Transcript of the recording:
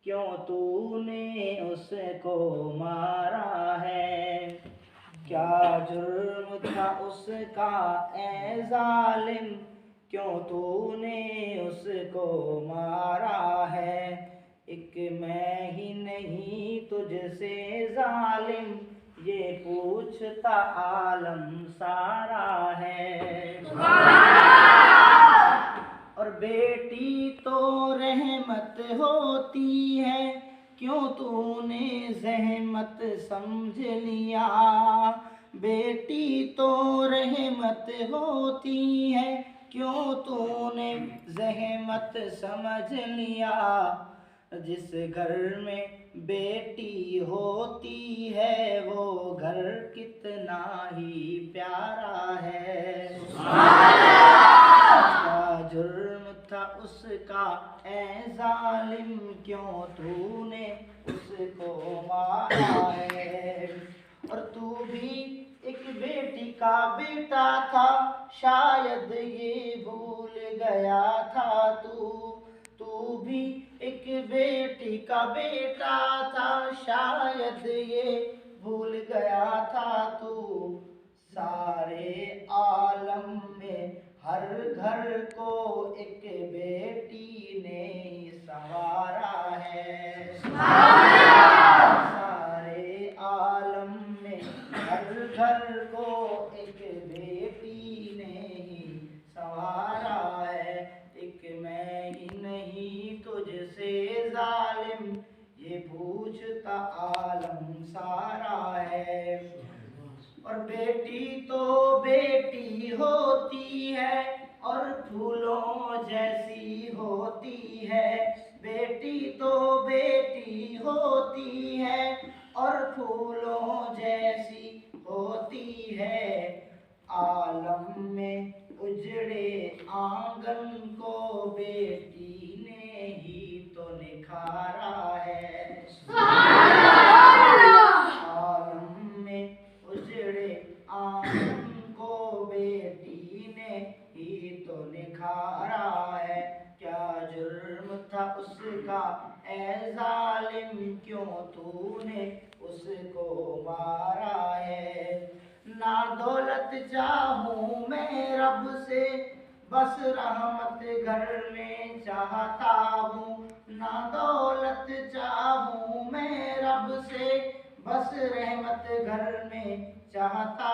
क्यों तूने उसको मारा है। क्या जुर्म था उसका ए जालिम, क्यों तूने उसको मारा है। एक मैं ही नहीं तुझसे जालिम, ये पूछता आलम सारा है। और बेटी तो रहमत होती है, क्यों तूने ज़हमत समझ लिया। बेटी तो रहमत होती है, क्यों तूने ज़हमत समझ लिया। जिस घर में बेटी होती है वो घर कितना ही प्यारा है। क्या जुर्म था उसका ए जालिम, क्यों तूने उसको मारा है। और तू भी एक बेटी का बेटा था, शायद ये भूल गया था तू भी एक बेटी का बेटा था, शायद ये भूल गया था तू। सारे आलम में हर घर को एक बेटी ने संवारा है। सारे आलम में हर घर को एक बेटी ने ही संवारा है। एक मैं ही नहीं तुझसे जालिम, ये पूछता आलम सारा है। और बेटी तो बेटी होती है और फूलों जैसी होती है। बेटी तो बेटी होती है और फूलों जैसी होती है। आलम में उजड़े आंगन को बेटी ने ही तो निखारा है। आलम में उजड़े आंगन को बेटी ने ही तो निखारा है। क्या जुर्म था उसका ए जालिम, क्यों तूने उसको मारा है। ना दौलत चाहूं मैं रब से, बस रहमत घर में चाहता हूँ। ना दौलत चाहूं मैं रब से, बस रहमत घर में चाहता